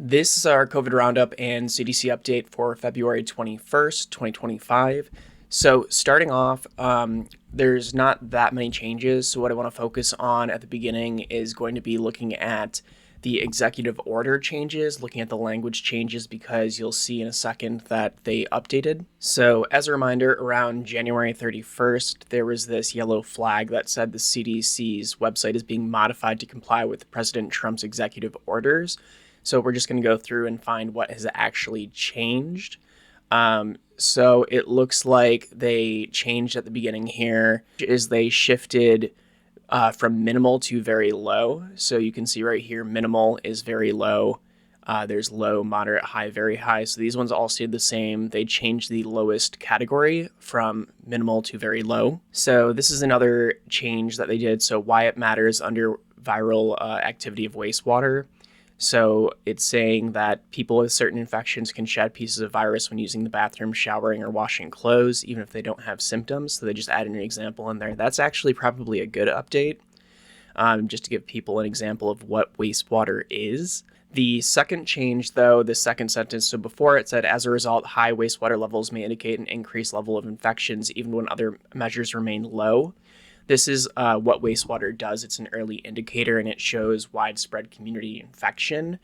This is our COVID Roundup and CDC update for February 21st, 2025. So, starting off, there's not that many changes. So, what I want to focus on at the beginning is going to be looking at the executive order changes, looking at the language changes, because you'll see in a second that they updated. So, as a reminder, around January 31st, there was this yellow flag that said the CDC's website is being modified to comply with President Trump's executive orders. So we're just going to go through and find what has actually changed. So it looks like they changed at the beginning here is they shifted from minimal to very low. So you can see right here, minimal is very low. There's low, moderate, high, very high. So these ones all stayed the same. They changed the lowest category from minimal to very low. So this is another change that they did. So why it matters under viral activity of wastewater. So it's saying that people with certain infections can shed pieces of virus when using the bathroom, showering, or washing clothes, even if they don't have symptoms. So they just added an example in there. That's actually probably a good update, just to give people an example of what wastewater is. The second change, though, the second sentence, so before it said, as a result, high wastewater levels may indicate an increased level of infections even when other measures remain low. This is what wastewater does. It's an early indicator, and it shows widespread community infection.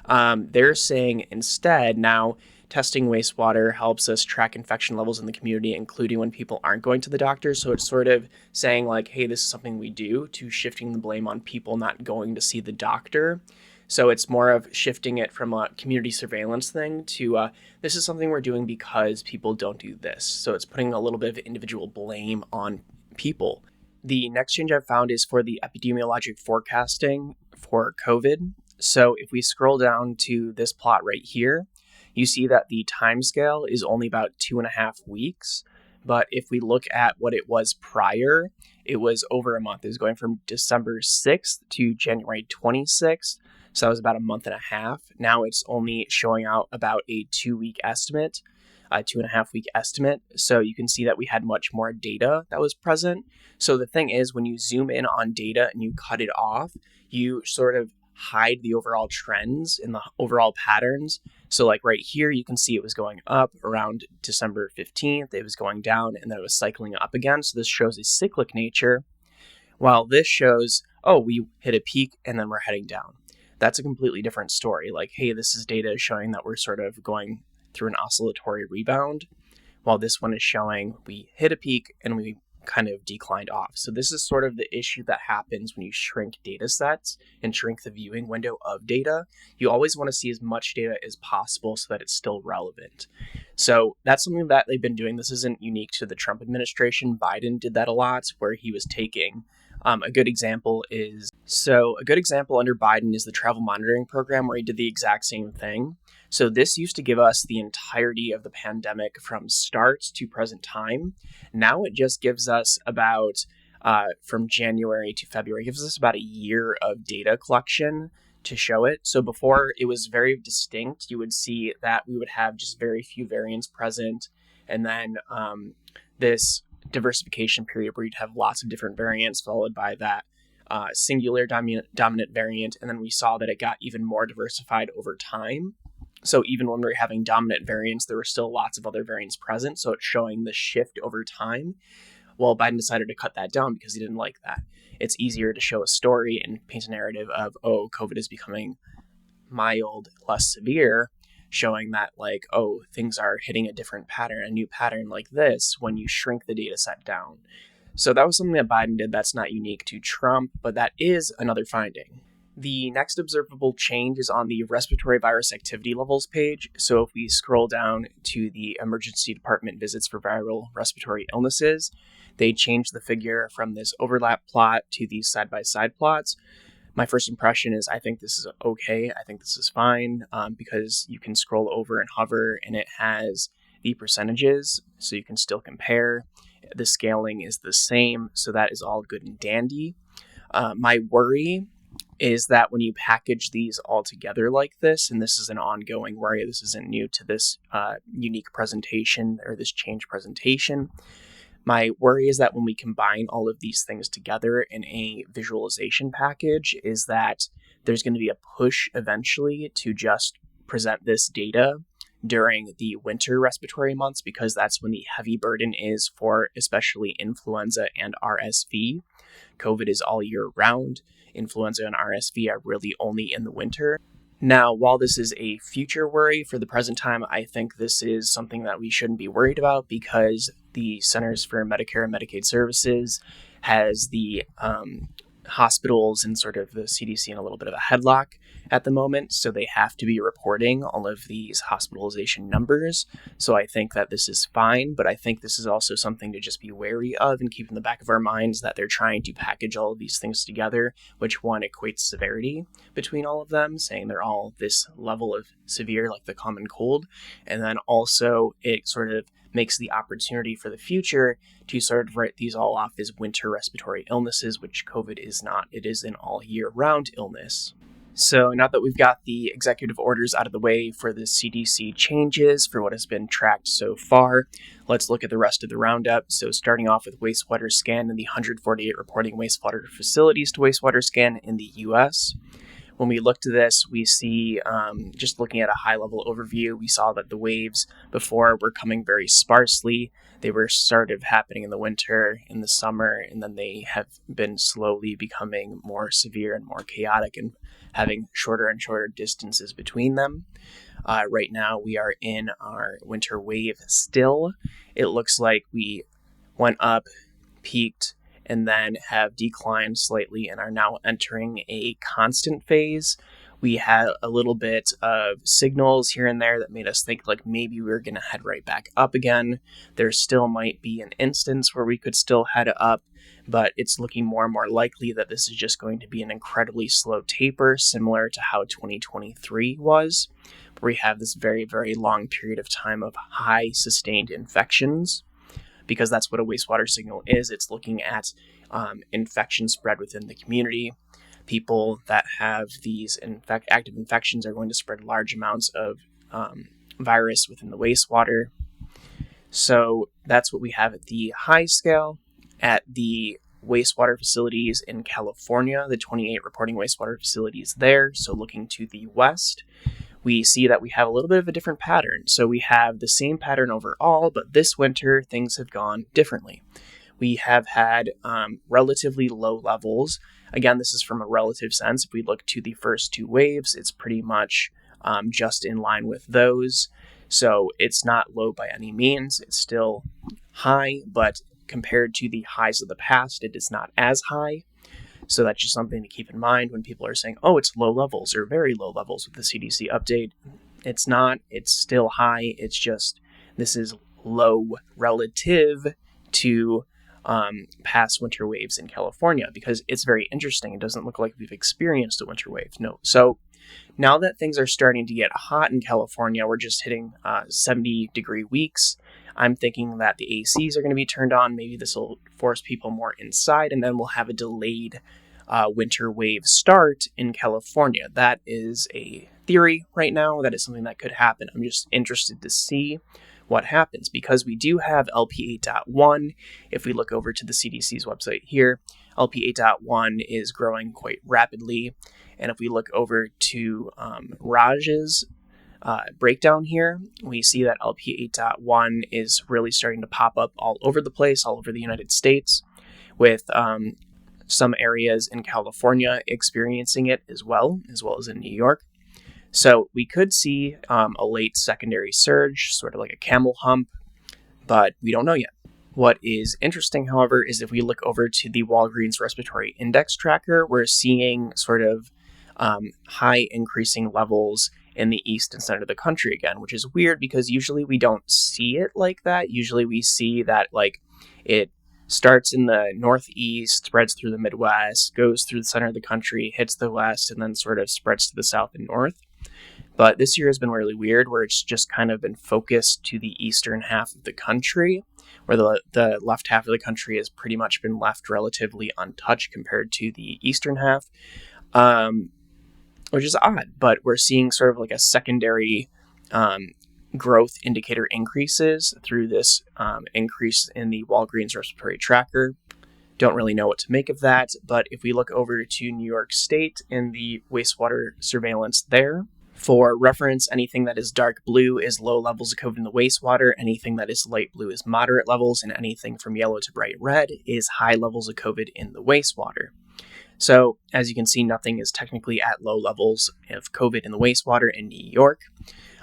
They're saying instead now testing wastewater helps us track infection levels in the community, including when people aren't going to the doctor. So it's sort of saying like, hey, this is something we do, to shifting the blame on people not going to see the doctor. So it's more of shifting it from a community surveillance thing to this is something we're doing because people don't do this. So it's putting a little bit of individual blame on people. The next change I've found is for the epidemiologic forecasting for COVID. So if we scroll down to this plot right here, you see that the timescale is only about 2.5 weeks. But if we look at what it was prior, it was over a month. It was going from December 6th to January 26th. So that was about a month and a half. Now it's only showing out about a 2-week estimate. 2.5 week estimate. So you can see that we had much more data that was present. So the thing is, when you zoom in on data and you cut it off, you sort of hide the overall trends and the overall patterns. So like right here, you can see it was going up around December 15th. It was going down and then it was cycling up again. So this shows a cyclic nature, while this shows, oh, we hit a peak and then we're heading down. That's a completely different story. Like, hey, this is data showing that we're sort of going through an oscillatory rebound, while this one is showing we hit a peak and we kind of declined off. So this is sort of the issue that happens when you shrink data sets and shrink the viewing window of data. You always want to see as much data as possible so that it's still relevant. So that's something that they've been doing. This isn't unique to the Trump administration. Biden did that a lot, where he was taking a good example under Biden is the travel monitoring program, where he did the exact same thing. So this used to give us the entirety of the pandemic from start to present time. Now it just gives us about, from January to February, gives us about a year of data collection to show it. So before, it was very distinct. You would see that we would have just very few variants present, and then this diversification period where you'd have lots of different variants followed by that singular dominant variant. And then we saw that it got even more diversified over time. So even when we were having dominant variants, there were still lots of other variants present. So it's showing the shift over time. Well, Biden decided to cut that down because he didn't like that. It's easier to show a story and paint a narrative of, oh, COVID is becoming mild, less severe, showing that like, oh, things are hitting a different pattern, a new pattern like this when you shrink the data set down. So that was something that Biden did that's not unique to Trump, but that is another finding. The next observable change is on the respiratory virus activity levels page. So if we scroll down to the emergency department visits for viral respiratory illnesses, they changed the figure from this overlap plot to these side-by-side plots. My first impression is I think this is okay. I think this is fine because you can scroll over and hover and it has the percentages, so you can still compare. The scaling is the same, so that is all good and dandy. My worry is that when you package these all together like this, and this is an ongoing worry, this isn't new to this unique presentation or this change presentation, My worry is that when we combine all of these things together in a visualization package is that there's going to be a push eventually to just present this data during the winter respiratory months because that's when the heavy burden is for especially influenza and RSV. COVID is all year round. Influenza and RSV are really only in the winter. Now, while this is a future worry for the present time, I think this is something that we shouldn't be worried about because the Centers for Medicare and Medicaid Services has the hospitals and sort of the CDC in a little bit of a headlock at the moment. So they have to be reporting all of these hospitalization numbers. So I think that this is fine, but I think this is also something to just be wary of and keep in the back of our minds that they're trying to package all of these things together, which one equates severity between all of them, saying they're all this level of severe, like the common cold. And then also it sort of makes the opportunity for the future to sort of write these all off as winter respiratory illnesses, which COVID is not. It is an all year round illness. So now that we've got the executive orders out of the way for the CDC changes for what has been tracked so far, let's look at the rest of the roundup. So starting off with wastewater scan and the 148 reporting wastewater facilities to wastewater scan in the U.S. When we look to this, we see, just looking at a high-level overview, we saw that the waves before were coming very sparsely. They were started happening in the winter, in the summer, and then they have been slowly becoming more severe and more chaotic and having shorter and shorter distances between them. Right now, we are in our winter wave still. It looks like we went up, peaked, and then have declined slightly and are now entering a constant phase. We had a little bit of signals here and there that made us think like maybe we were going to head right back up again. There still might be an instance where we could still head up, but it's looking more and more likely that this is just going to be an incredibly slow taper, similar to how 2023 was, where we have this very, very long period of time of high sustained infections. Because that's what a wastewater signal is. It's looking at infection spread within the community. People that have these active infections are going to spread large amounts of virus within the wastewater. So that's what we have at the high scale. At the wastewater facilities in California, the 28 reporting wastewater facilities there, so looking to the west, we see that we have a little bit of a different pattern. So we have the same pattern overall, but this winter things have gone differently. We have had relatively low levels. Again, this is from a relative sense. If we look to the first two waves, it's pretty much just in line with those. So it's not low by any means. It's still high, but compared to the highs of the past, it is not as high. So that's just something to keep in mind when people are saying, oh, it's low levels or very low levels with the CDC update. It's not. It's still high. It's just this is low relative to past winter waves in California because it's very interesting. It doesn't look like we've experienced a winter wave. No. So now that things are starting to get hot in California, we're just hitting 70-degree weeks. I'm thinking that the ACs are going to be turned on. Maybe this will force people more inside, and then we'll have a delayed winter wave start in California. That is a theory right now. That is something that could happen. I'm just interested to see what happens because we do have LP 8.1. If we look over to the CDC's website here, LP 8.1 is growing quite rapidly. And if we look over to Raj's breakdown here, we see that LP 8.1 is really starting to pop up all over the place, all over the United States, with some areas in California experiencing it as well as in New York. So we could see a late secondary surge, sort of like a camel hump, but we don't know yet. What is interesting, however, is if we look over to the Walgreens Respiratory Index tracker, we're seeing sort of high increasing levels in the east and center of the country again, which is weird because usually we don't see it like that. Usually we see that like it starts in the northeast, spreads through the Midwest, goes through the center of the country, hits the west, and then sort of spreads to the south and north. But this year has been really weird where it's just kind of been focused to the eastern half of the country, where the left half of the country has pretty much been left relatively untouched compared to the eastern half, which is odd. But we're seeing sort of like a secondary growth indicator increases through this increase in the Walgreens respiratory tracker. Don't really know what to make of that, but if we look over to New York State in the wastewater surveillance there, For reference, anything that is dark blue is low levels of COVID in the wastewater, anything that is light blue is moderate levels, and anything from yellow to bright red is high levels of COVID in the wastewater. So, as you can see, nothing is technically at low levels of COVID in the wastewater in New York.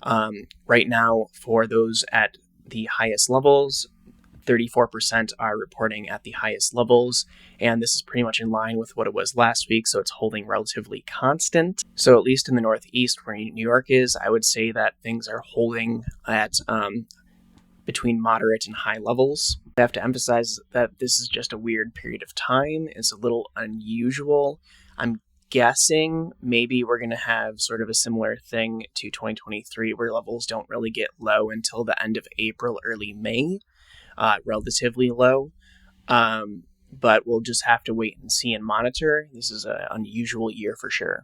Right now, for those at the highest levels, 34% are reporting at the highest levels, and this is pretty much in line with what it was last week, so it's holding relatively constant. So at least in the Northeast, where New York is, I would say that things are holding at between moderate and high levels. I have to emphasize that this is just a weird period of time. It's a little unusual. I'm guessing maybe we're going to have sort of a similar thing to 2023, where levels don't really get low until the end of April, early May. Relatively low, but we'll just have to wait and see and monitor. This is an unusual year for sure.